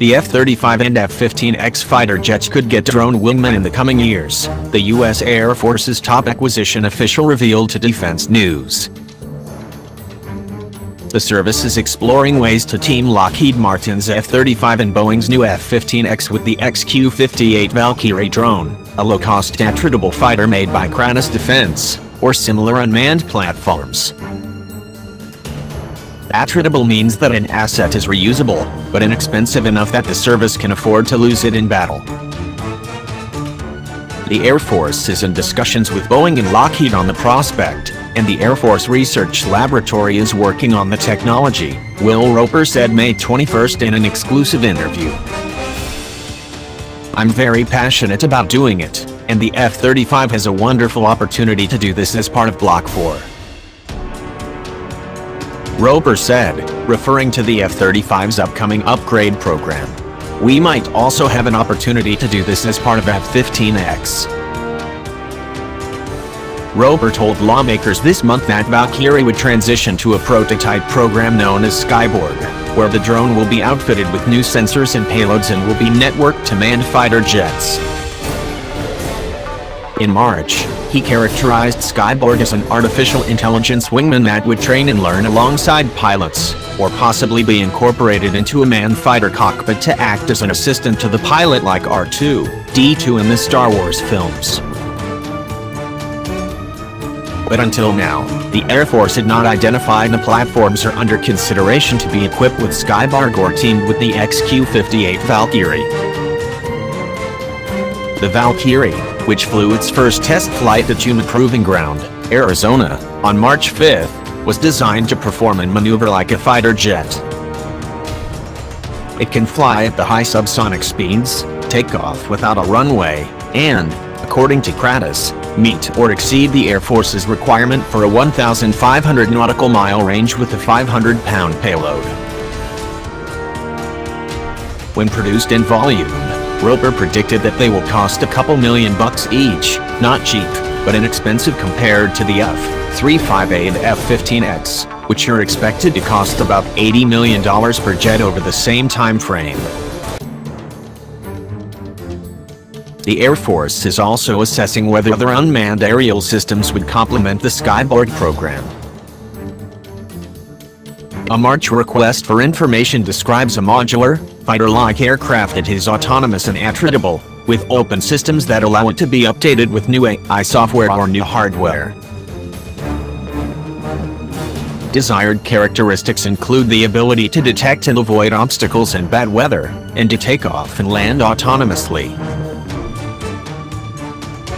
The F-35 and F-15EX fighter jets could get drone wingmen in the coming years, the U.S. Air Force's top acquisition official revealed to Defense News. The service is exploring ways to team Lockheed Martin's F-35 and Boeing's new F-15EX with the XQ-58 Valkyrie drone, a low-cost attritable fighter made by Kratos Defense, or similar unmanned platforms. Attritable means that an asset is reusable, but inexpensive enough that the service can afford to lose it in battle. The Air Force is in discussions with Boeing and Lockheed on the prospect, and the Air Force Research Laboratory is working on the technology, Will Roper said May 21st in an exclusive interview. "I'm very passionate about doing it, and the F-35 has a wonderful opportunity to do this as part of Block 4. Roper said, referring to the F-35's upcoming upgrade program. "We might also have an opportunity to do this as part of F-15EX. Roper told lawmakers this month that Valkyrie would transition to a prototype program known as Skyborg, where the drone will be outfitted with new sensors and payloads and will be networked to manned fighter jets. In March, he characterized Skyborg as an artificial intelligence wingman that would train and learn alongside pilots, or possibly be incorporated into a manned fighter cockpit to act as an assistant to the pilot like R2-D2 in the Star Wars films. But until now, the Air Force had not identified the platforms are under consideration to be equipped with Skyborg or teamed with the XQ-58 Valkyrie. The Valkyrie, which flew its first test flight at Yuma Proving Ground, Arizona, on March 5th, was designed to perform and maneuver like a fighter jet. It can fly at the high subsonic speeds, take off without a runway, and, according to Kratos, meet or exceed the Air Force's requirement for a 1,500 nautical mile range with a 500-pound payload. When produced in volume, Roper predicted that they will cost a couple $1,000,000 each, not cheap, but inexpensive compared to the F-35 and F-15EX, which are expected to cost about $80 million per jet over the same time frame. The Air Force is also assessing whether other unmanned aerial systems would complement the Skyborg program. A March request for information describes a modular, fighter-like aircraft that is autonomous and attritable, with open systems that allow it to be updated with new AI software or new hardware. Desired characteristics include the ability to detect and avoid obstacles in bad weather, and to take off and land autonomously.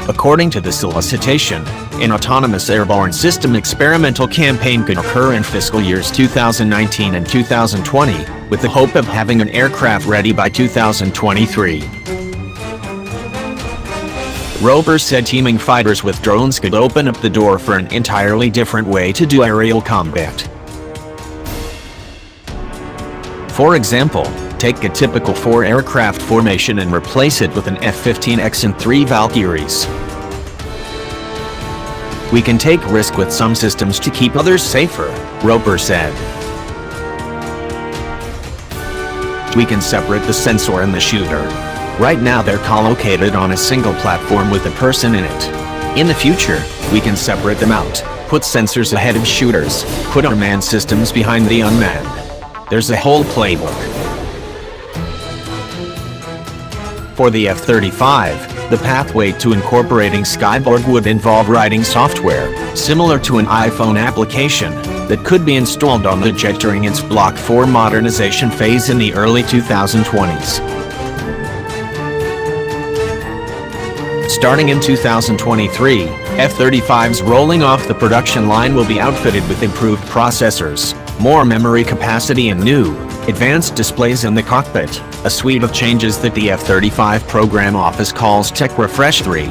According to the solicitation, an autonomous airborne system experimental campaign could occur in fiscal years 2019 and 2020, with the hope of having an aircraft ready by 2023. Roper said teaming fighters with drones could open up the door for an entirely different way to do aerial combat. For example, take a typical 4-aircraft formation and replace it with an F-15EX and 3 Valkyries. "We can take risk with some systems to keep others safer," Roper said. "We can separate the sensor and the shooter. Right now they're co-located on a single platform with a person in it. In the future, we can separate them out, put sensors ahead of shooters, put unmanned systems behind the unmanned. There's a whole playbook." For the F-35, the pathway to incorporating Skyborg would involve writing software, similar to an iPhone application, that could be installed on the jet during its Block 4 modernization phase in the early 2020s. Starting in 2023, F-35s rolling off the production line will be outfitted with improved processors, more memory capacity and new, advanced displays in the cockpit, a suite of changes that the F-35 program office calls Tech Refresh 3.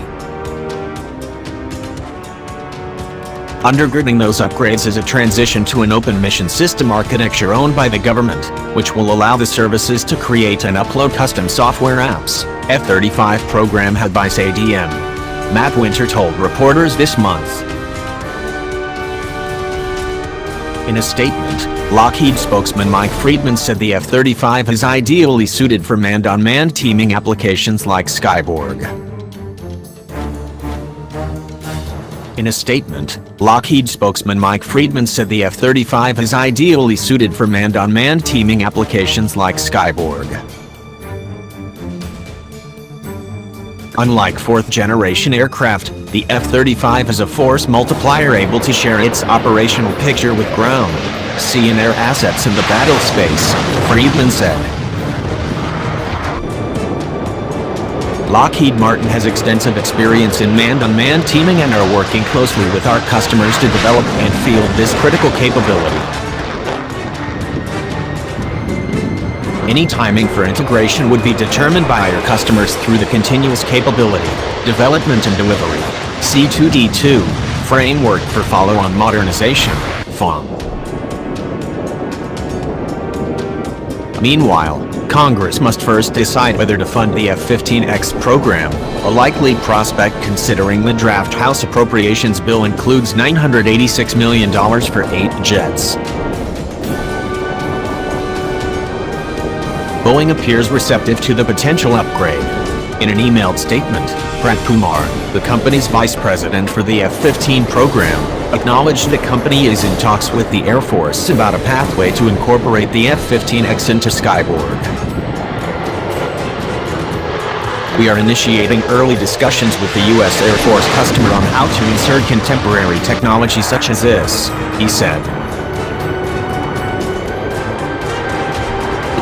Undergirding those upgrades is a transition to an open mission system architecture owned by the government, which will allow the services to create and upload custom software apps, F-35 program head by ADM. Matt Winter told reporters this month. In a statement, Lockheed spokesman Mike Friedman said the F-35 is ideally suited for manned-on-manned teaming applications like Skyborg. In a statement, Lockheed spokesman Mike Friedman said the F-35 is ideally suited for manned-on-manned teaming applications like Skyborg. Unlike fourth-generation aircraft, the F-35 is a force multiplier able to share its operational picture with ground, sea and air assets in the battle space, Friedman said. Lockheed Martin has extensive experience in manned-on-manned teaming and are working closely with our customers to develop and field this critical capability. Any timing for integration would be determined by our customers through the Continuous Capability, Development and Delivery C2D2 framework for follow-on modernization, FOM. Meanwhile, Congress must first decide whether to fund the F-15EX program, a likely prospect considering the draft House Appropriations Bill includes $986 million for 8 jets. Boeing appears receptive to the potential upgrade. In an emailed statement, Prat Kumar, the company's vice president for the F-15 program, acknowledged the company is in talks with the Air Force about a pathway to incorporate the F-15EX into Skyborg. We are initiating early discussions with the U.S. Air Force customer on how to insert contemporary technology such as this, he said.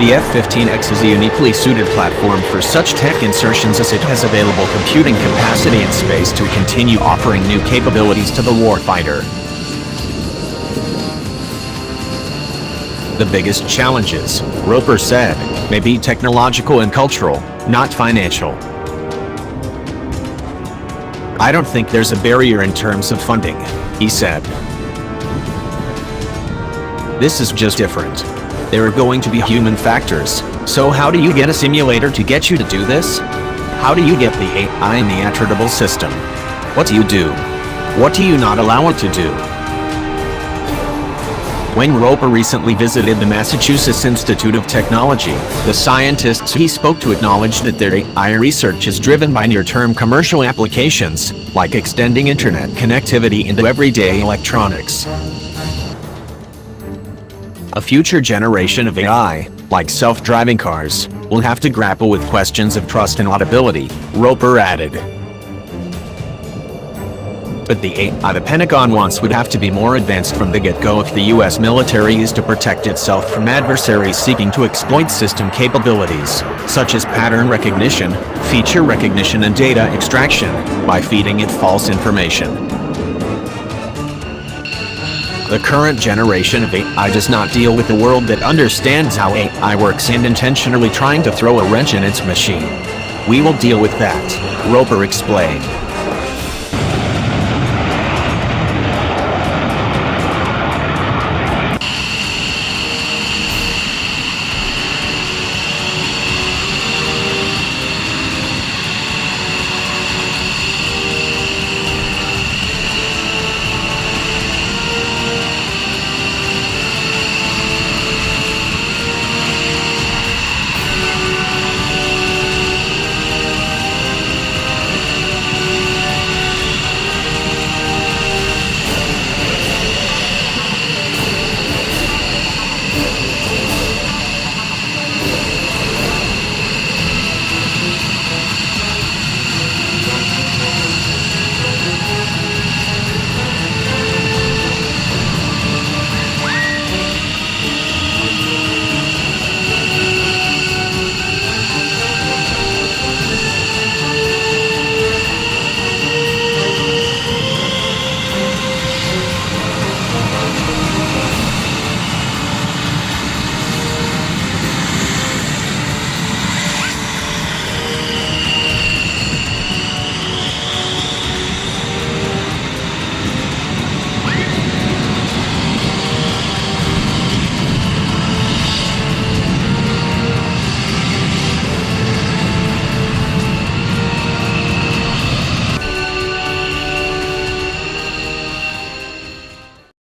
The F-15EX is a uniquely suited platform for such tech insertions as it has available computing capacity and space to continue offering new capabilities to the warfighter. The biggest challenges, Roper said, may be technological and cultural, not financial. I don't think there's a barrier in terms of funding, he said. This is just different. There are going to be human factors, so how do you get a simulator to get you to do this? How do you get the AI in the Attritable system? What do you do? What do you not allow it to do? When Roper recently visited the Massachusetts Institute of Technology, the scientists he spoke to acknowledged that their AI research is driven by near-term commercial applications, like extending internet connectivity into everyday electronics. A future generation of AI, like self-driving cars, will have to grapple with questions of trust and auditability, Roper added. But the AI the Pentagon wants would have to be more advanced from the get-go if the U.S. military is to protect itself from adversaries seeking to exploit system capabilities, such as pattern recognition, feature recognition and data extraction, by feeding it false information. The current generation of AI does not deal with a world that understands how AI works and intentionally trying to throw a wrench in its machine. We will deal with that, Roper explained.